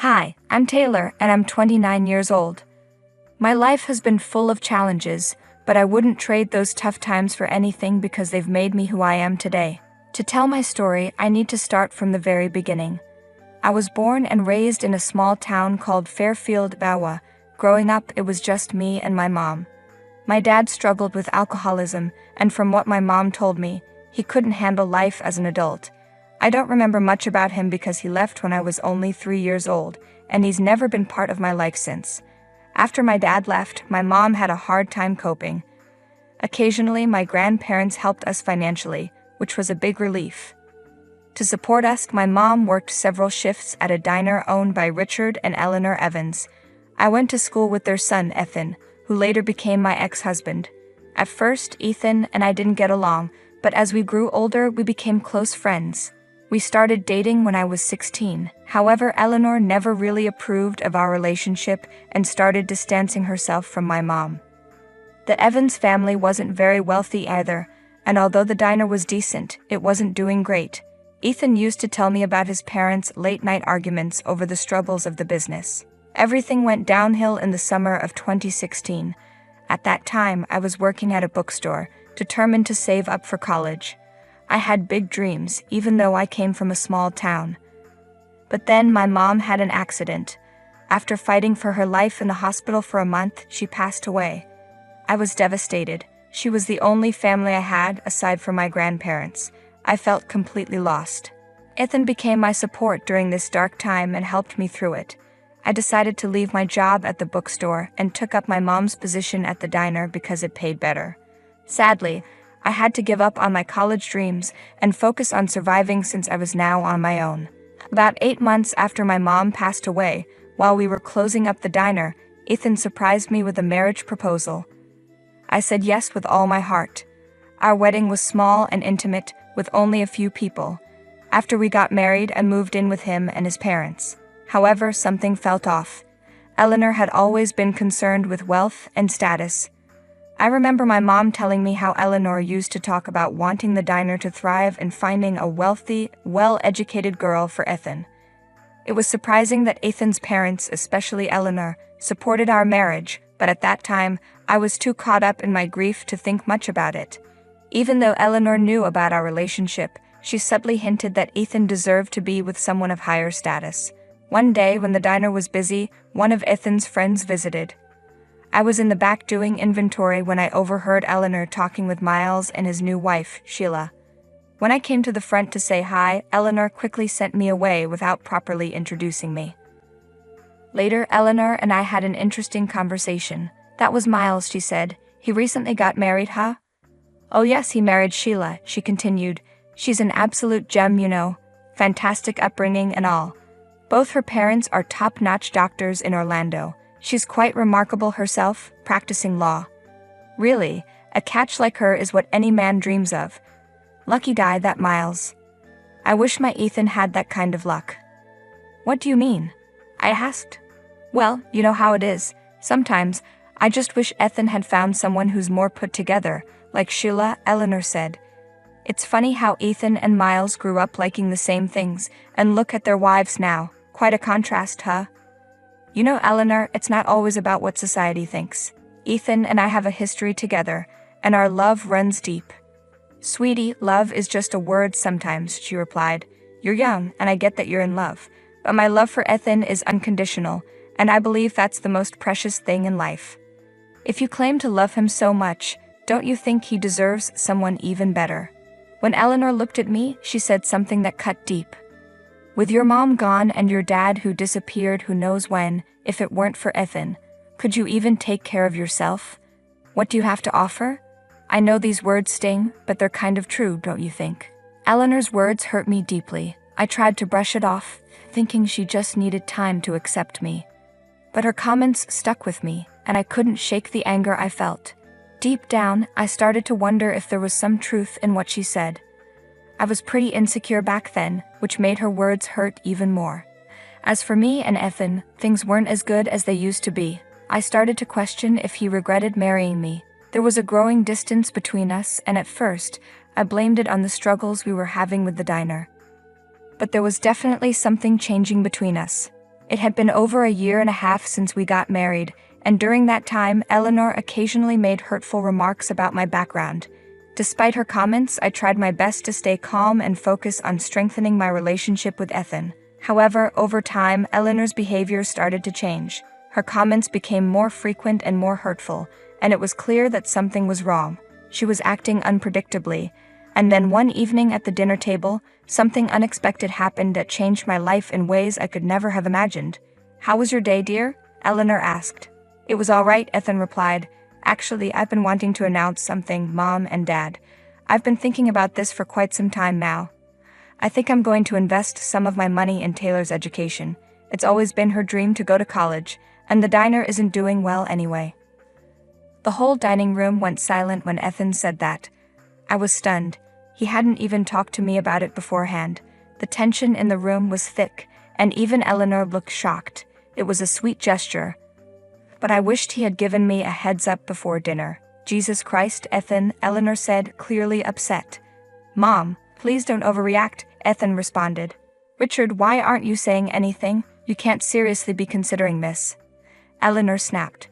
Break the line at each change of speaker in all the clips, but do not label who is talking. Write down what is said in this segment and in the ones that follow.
Hi, I'm Taylor, and I'm 29 years old. My life has been full of challenges, but I wouldn't trade those tough times for anything because they've made me who I am today. To tell my story, I need to start from the very beginning. I was born and raised in a small town called Fairfield, Iowa. Growing up, it was just me and my mom. My dad struggled with alcoholism, and from what my mom told me, he couldn't handle life as an adult. I don't remember much about him because he left when I was only 3 years old, and he's never been part of my life since. After my dad left, my mom had a hard time coping. Occasionally, my grandparents helped us financially, which was a big relief. To support us, my mom worked several shifts at a diner owned by Richard and Eleanor Evans. I went to school with their son, Ethan, who later became my ex-husband. At first, Ethan and I didn't get along, but as we grew older, we became close friends. We started dating when I was 16. However, Eleanor never really approved of our relationship and started distancing herself from my mom. The Evans family wasn't very wealthy either, and although the diner was decent, it wasn't doing great. Ethan used to tell me about his parents' late-night arguments over the struggles of the business. Everything went downhill in the summer of 2016. At that time, I was working at a bookstore, determined to save up for college. I had big dreams, even though I came from a small town. But then my mom had an accident. After fighting for her life in the hospital for a month, she passed away. I was devastated. She was the only family I had aside from my grandparents. I felt completely lost. Ethan became my support during this dark time and helped me through it. I decided to leave my job at the bookstore and took up my mom's position at the diner because it paid better. Sadly, I had to give up on my college dreams and focus on surviving since I was now on my own. About 8 months after my mom passed away, while we were closing up the diner, Ethan surprised me with a marriage proposal. I said yes with all my heart. Our wedding was small and intimate, with only a few people. After we got married, I moved in with him and his parents. However, something felt off. Eleanor had always been concerned with wealth and status. I remember my mom telling me how Eleanor used to talk about wanting the diner to thrive and finding a wealthy, well-educated girl for Ethan. It was surprising that Ethan's parents, especially Eleanor, supported our marriage, but at that time, I was too caught up in my grief to think much about it. Even though Eleanor knew about our relationship, she subtly hinted that Ethan deserved to be with someone of higher status. One day, when the diner was busy, one of Ethan's friends visited. I was in the back doing inventory when I overheard Eleanor talking with Miles and his new wife, Sheila. When I came to the front to say hi, Eleanor quickly sent me away without properly introducing me. Later, Eleanor and I had an interesting conversation. "That was Miles," she said. "He recently got married, huh?" "Oh yes, he married Sheila," she continued. "She's an absolute gem, you know. Fantastic upbringing and all. Both her parents are top-notch doctors in Orlando. She's quite remarkable herself, practicing law. Really, a catch like her is what any man dreams of. Lucky guy, that Miles. I wish my Ethan had that kind of luck." "What do you mean?" I asked. "Well, you know how it is. Sometimes, I just wish Ethan had found someone who's more put together, like Sheila," Eleanor said. "It's funny how Ethan and Miles grew up liking the same things, and look at their wives now. Quite a contrast, huh?" "You know, Eleanor, it's not always about what society thinks. Ethan and I have a history together, and our love runs deep." "Sweetie, love is just a word sometimes," she replied. "You're young, and I get that you're in love. But my love for Ethan is unconditional, and I believe that's the most precious thing in life. If you claim to love him so much, don't you think he deserves someone even better?" When Eleanor looked at me, she said something that cut deep. "With your mom gone and your dad who disappeared who knows when, if it weren't for Ethan, could you even take care of yourself? What do you have to offer?" I know these words sting, but they're kind of true, don't you think? Eleanor's words hurt me deeply. I tried to brush it off, thinking she just needed time to accept me. But her comments stuck with me, and I couldn't shake the anger I felt. Deep down, I started to wonder if there was some truth in what she said. I was pretty insecure back then, which made her words hurt even more. As for me and Ethan, things weren't as good as they used to be. I started to question if he regretted marrying me. There was a growing distance between us, and at first, I blamed it on the struggles we were having with the diner. But there was definitely something changing between us. It had been over a year and a half since we got married, and during that time, Eleanor occasionally made hurtful remarks about my background. Despite her comments, I tried my best to stay calm and focus on strengthening my relationship with Ethan. However, over time, Eleanor's behavior started to change. Her comments became more frequent and more hurtful, and it was clear that something was wrong. She was acting unpredictably, and then one evening at the dinner table, something unexpected happened that changed my life in ways I could never have imagined. "How was your day, dear?" Eleanor asked. "It was all right," Ethan replied. "Actually, I've been wanting to announce something, Mom and Dad. I've been thinking about this for quite some time now. I think I'm going to invest some of my money in Taylor's education. It's always been her dream to go to college, and the diner isn't doing well anyway." The whole dining room went silent when Ethan said that. I was stunned. He hadn't even talked to me about it beforehand. The tension in the room was thick, and even Eleanor looked shocked. It was a sweet gesture, but I wished he had given me a heads up before dinner. "Jesus Christ, Ethan," Eleanor said, clearly upset. "Mom, please don't overreact," Ethan responded. "Richard, why aren't you saying anything? You can't seriously be considering this." Eleanor snapped.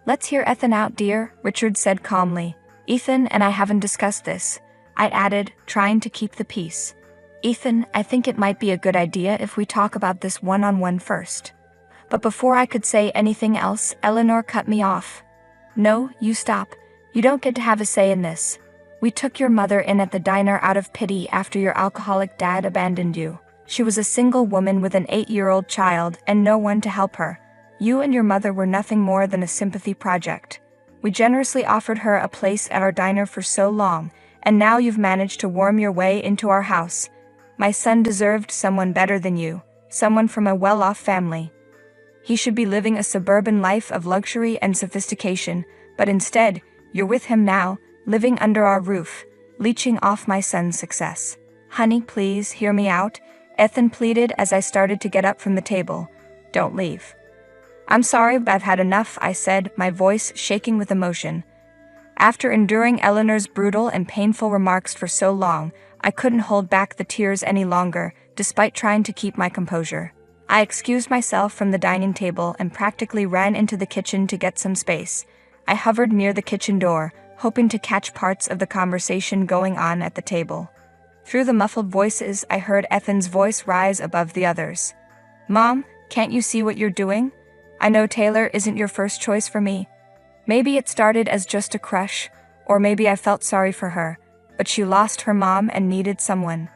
"Let's hear Ethan out, dear," Richard said calmly. "Ethan and I haven't discussed this," I added, trying to keep the peace. "Ethan, I think it might be a good idea if we talk about this one-on-one first." But before I could say anything else, Eleanor cut me off. "No, you stop. You don't get to have a say in this. We took your mother in at the diner out of pity after your alcoholic dad abandoned you. She was a single woman with an 8-year-old child and no one to help her. You and your mother were nothing more than a sympathy project. We generously offered her a place at our diner for so long, and now you've managed to worm your way into our house. My son deserved someone better than you, someone from a well-off family. He should be living a suburban life of luxury and sophistication, but instead, you're with him now, living under our roof, leeching off my son's success. Honey, please hear me out," Ethan pleaded as I started to get up from the table. "Don't leave." "I'm sorry, but I've had enough," I said, my voice shaking with emotion. After enduring Eleanor's brutal and painful remarks for so long, I couldn't hold back the tears any longer, despite trying to keep my composure. I excused myself from the dining table and practically ran into the kitchen to get some space. I hovered near the kitchen door, hoping to catch parts of the conversation going on at the table. Through the muffled voices, I heard Ethan's voice rise above the others. "Mom, can't you see what you're doing? I know Taylor isn't your first choice for me. Maybe it started as just a crush, or maybe I felt sorry for her, but she lost her mom and needed someone.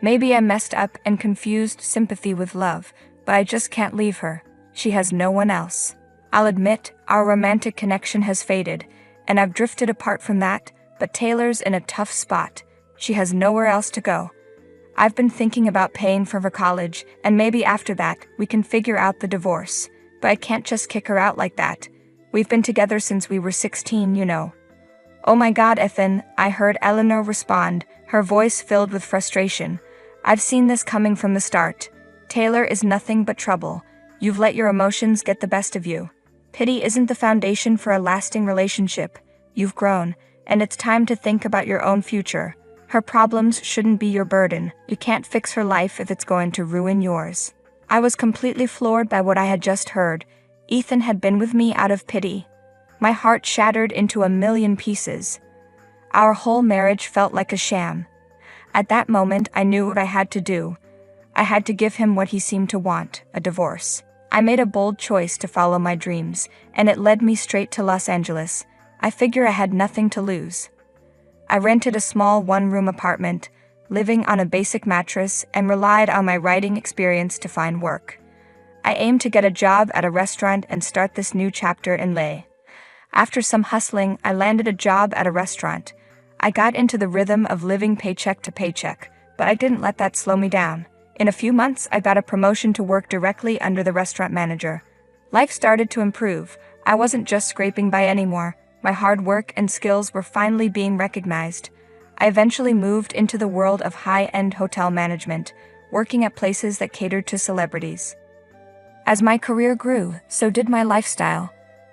Maybe I messed up and confused sympathy with love, but I just can't leave her. She has no one else. I'll admit, our romantic connection has faded, and I've drifted apart from that, but Taylor's in a tough spot. She has nowhere else to go. I've been thinking about paying for her college, and maybe after that, we can figure out the divorce. But I can't just kick her out like that. We've been together since we were 16, you know." "Oh my God, Ethan," I heard Eleanor respond, her voice filled with frustration. "I've seen this coming from the start. Taylor is nothing but trouble. You've let your emotions get the best of you. Pity isn't the foundation for a lasting relationship. You've grown, and it's time to think about your own future. Her problems shouldn't be your burden. You can't fix her life if it's going to ruin yours." I was completely floored by what I had just heard. Ethan had been with me out of pity. My heart shattered into a million pieces. Our whole marriage felt like a sham. At that moment, I knew what I had to do. I had to give him what he seemed to want, a divorce. I made a bold choice to follow my dreams, and it led me straight to Los Angeles. I figured I had nothing to lose. I rented a small one-room apartment, living on a basic mattress, and relied on my writing experience to find work. I aimed to get a job at a restaurant and start this new chapter in LA. After some hustling, I landed a job at a restaurant. I got into the rhythm of living paycheck to paycheck, but I didn't let that slow me down. In a few months, I got a promotion to work directly under the restaurant manager. Life started to improve. I wasn't just scraping by anymore. My hard work and skills were finally being recognized. I eventually moved into the world of high-end hotel management, working at places that catered to celebrities. As my career grew, so did my lifestyle.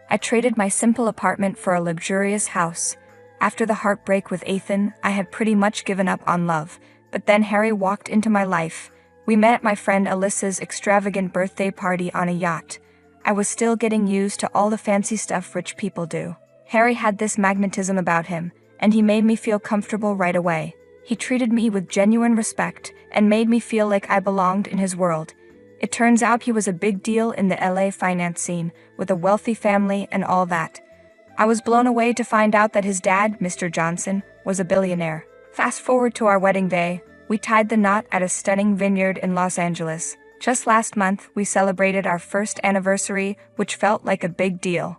I traded my simple apartment for a luxurious house. After the heartbreak with Ethan, I had pretty much given up on love, but then Harry walked into my life. We met at my friend Alyssa's extravagant birthday party on a yacht. I was still getting used to all the fancy stuff rich people do. Harry had this magnetism about him, and he made me feel comfortable right away. He treated me with genuine respect and made me feel like I belonged in his world. It turns out he was a big deal in the LA finance scene, with a wealthy family and all that. I was blown away to find out that his dad, Mr. Johnson, was a billionaire. Fast forward to our wedding day, we tied the knot at a stunning vineyard in Los Angeles. Just last month, we celebrated our first anniversary, which felt like a big deal.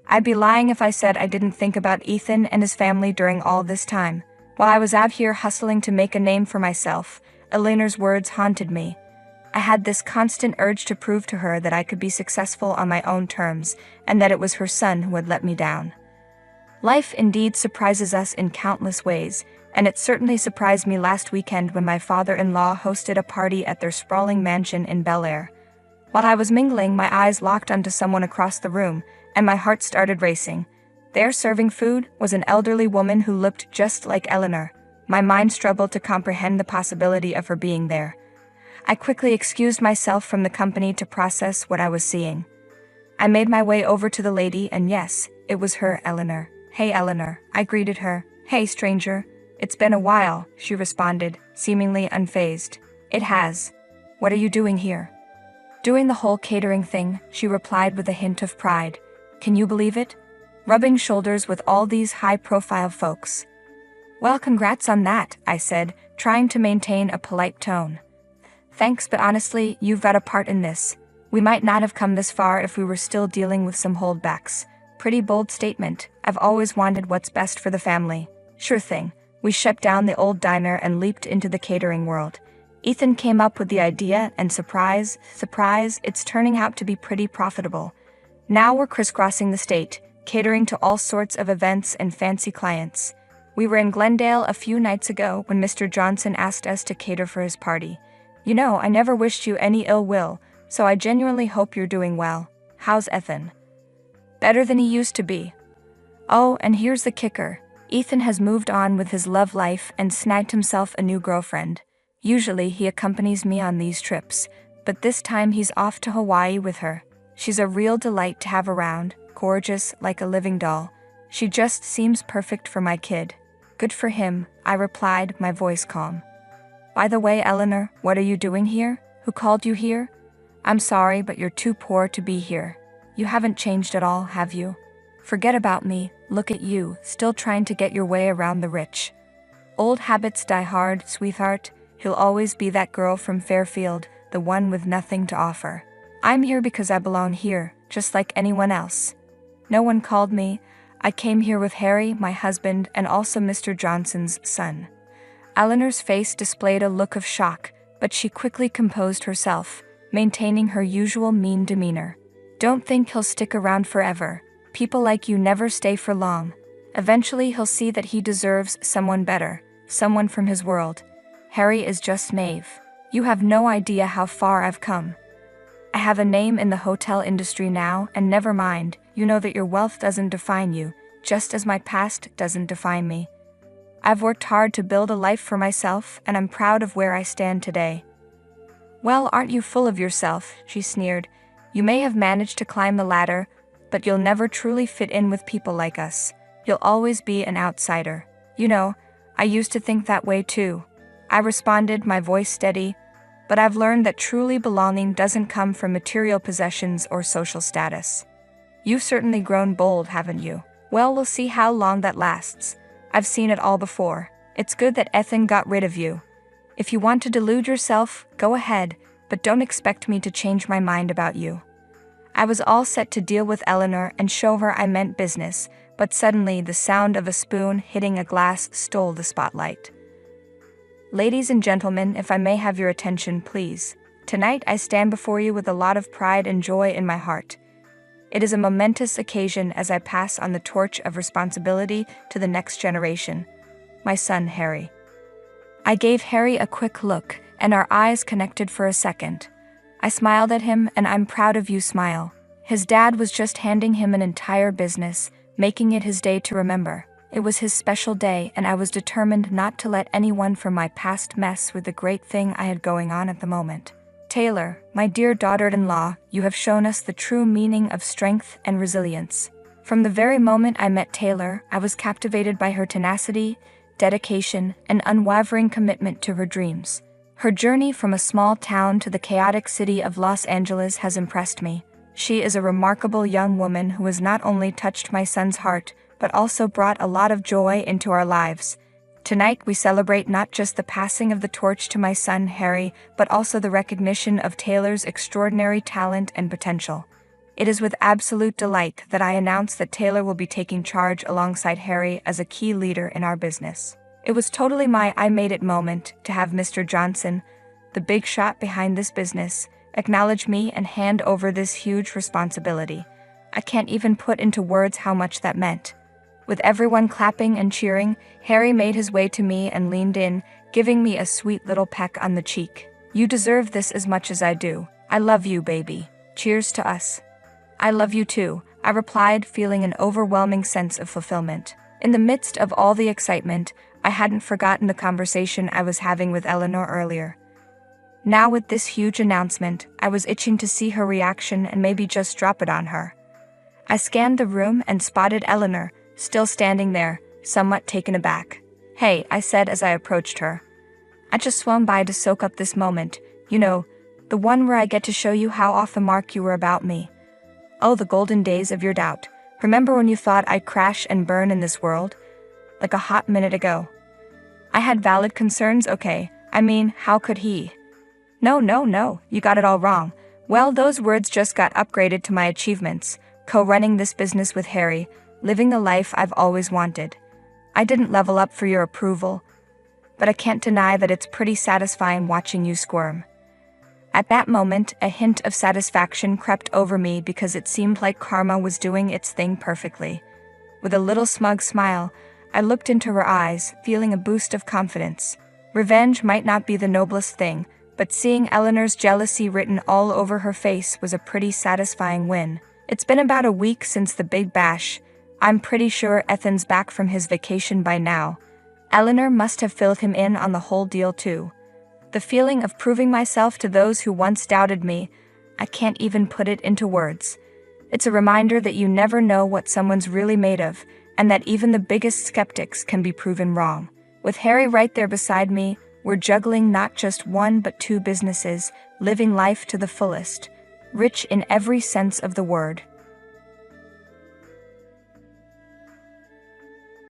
I'd be lying if I said I didn't think about Ethan and his family during all this time. While I was out here hustling to make a name for myself, Eleanor's words haunted me. I had this constant urge to prove to her that I could be successful on my own terms, and that it was her son who had let me down. Life indeed surprises us in countless ways, and it certainly surprised me last weekend when my father-in-law hosted a party at their sprawling mansion in Bel Air. While I was mingling, my eyes locked onto someone across the room, and my heart started racing. There, serving food, was an elderly woman who looked just like Eleanor. My mind struggled to comprehend the possibility of her being there. I quickly excused myself from the company to process what I was seeing. I made my way over to the lady, and yes, it was her, Eleanor. "Hey, Eleanor," I greeted her. "Hey, stranger. It's been a while," she responded, seemingly unfazed. "It has. What are you doing here?" "Doing the whole catering thing," she replied with a hint of pride. "Can you believe it? Rubbing shoulders with all these high-profile folks." "Well, congrats on that," I said, trying to maintain a polite tone. "Thanks, but honestly, you've got a part in this. We might not have come this far if we were still dealing with some holdbacks." Pretty bold statement. I've always wanted what's best for the family. Sure thing. We shut down the old diner and leaped into the catering world. Ethan came up with the idea, and surprise, it's turning out to be pretty profitable. Now we're crisscrossing the state, catering to all sorts of events and fancy clients. We were in Glendale a few nights ago when Mr. Johnson asked us to cater for his party. "You know, I never wished you any ill will, so I genuinely hope you're doing well. How's Ethan?" "Better than he used to be." "Oh, and here's the kicker. Ethan has moved on with his love life and snagged himself a new girlfriend. Usually he accompanies me on these trips, but this time he's off to Hawaii with her. She's a real delight to have around, gorgeous like a living doll. She just seems perfect for my kid." "Good for him," I replied, my voice calm. "By the way, Eleanor, what are you doing here? Who called you here?" "I'm sorry, but you're too poor to be here. You haven't changed at all, have you? Forget about me, look at you, still trying to get your way around the rich. Old habits die hard, sweetheart. He'll always be that girl from Fairfield, the one with nothing to offer. I'm here because I belong here, just like anyone else. No one called me. I came here with Harry, my husband, and also Mr. Johnson's son." Eleanor's face displayed a look of shock, but she quickly composed herself, maintaining her usual mean demeanor. "Don't think he'll stick around forever. People like you never stay for long. Eventually he'll see that he deserves someone better, someone from his world. Harry is just Maeve. You have no idea how far I've come. I have a name in the hotel industry now, and never mind, you know that your wealth doesn't define you, just as my past doesn't define me. I've worked hard to build a life for myself, and I'm proud of where I stand today." "Well, aren't you full of yourself?" she sneered. "You may have managed to climb the ladder, but you'll never truly fit in with people like us. You'll always be an outsider." "You know, I used to think that way too," I responded, my voice steady. "But I've learned that truly belonging doesn't come from material possessions or social status." "You've certainly grown bold, haven't you?" "Well, we'll see how long that lasts. I've seen it all before. It's good that Ethan got rid of you. If you want to delude yourself, go ahead, but don't expect me to change my mind about you." I was all set to deal with Eleanor and show her I meant business, but suddenly the sound of a spoon hitting a glass stole the spotlight. "Ladies and gentlemen, if I may have your attention, please. Tonight I stand before you with a lot of pride and joy in my heart. It is a momentous occasion as I pass on the torch of responsibility to the next generation. My son, Harry." I gave Harry a quick look, and our eyes connected for a second. I smiled at him, and "I'm proud of you" smile. His dad was just handing him an entire business, making it his day to remember. It was his special day, and I was determined not to let anyone from my past mess with the great thing I had going on at the moment. Taylor, my dear daughter-in-law, you have shown us the true meaning of strength and resilience. From the very moment I met Taylor, I was captivated by her tenacity, dedication, and unwavering commitment to her dreams. Her journey from a small town to the chaotic city of Los Angeles has impressed me. She is a remarkable young woman who has not only touched my son's heart, but also brought a lot of joy into our lives. Tonight we celebrate not just the passing of the torch to my son Harry, but also the recognition of Taylor's extraordinary talent and potential. It is with absolute delight that I announce that Taylor will be taking charge alongside Harry as a key leader in our business. It was totally my I made it moment to have Mr. Johnson, the big shot behind this business, acknowledge me and hand over this huge responsibility. I can't even put into words how much that meant. With everyone clapping and cheering, Harry made his way to me and leaned in, giving me a sweet little peck on the cheek. You deserve this as much as I do. I love you, baby. Cheers to us. I love you too, I replied, feeling an overwhelming sense of fulfillment. In the midst of all the excitement, I hadn't forgotten the conversation I was having with Eleanor earlier. Now with this huge announcement, I was itching to see her reaction and maybe just drop it on her. I scanned the room and spotted Eleanor, still standing there, somewhat taken aback. Hey, I said as I approached her. I just swung by to soak up this moment, you know, the one where I get to show you how off the mark you were about me. Oh, the golden days of your doubt. Remember when you thought I'd crash and burn in this world? Like a hot minute ago. I had valid concerns, okay? I mean, how could he? No, you got it all wrong. Well, those words just got upgraded to my achievements, co-running this business with Harry, living the life I've always wanted. I didn't level up for your approval, but I can't deny that it's pretty satisfying watching you squirm. At that moment, a hint of satisfaction crept over me because it seemed like karma was doing its thing perfectly. With a little smug smile, I looked into her eyes, feeling a boost of confidence. Revenge might not be the noblest thing, but seeing Eleanor's jealousy written all over her face was a pretty satisfying win. It's been about a week since the big bash. I'm pretty sure Ethan's back from his vacation by now. Eleanor must have filled him in on the whole deal too. The feeling of proving myself to those who once doubted me, I can't even put it into words. It's a reminder that you never know what someone's really made of, and that even the biggest skeptics can be proven wrong. With Harry right there beside me, we're juggling not just one but two businesses, living life to the fullest, rich in every sense of the word.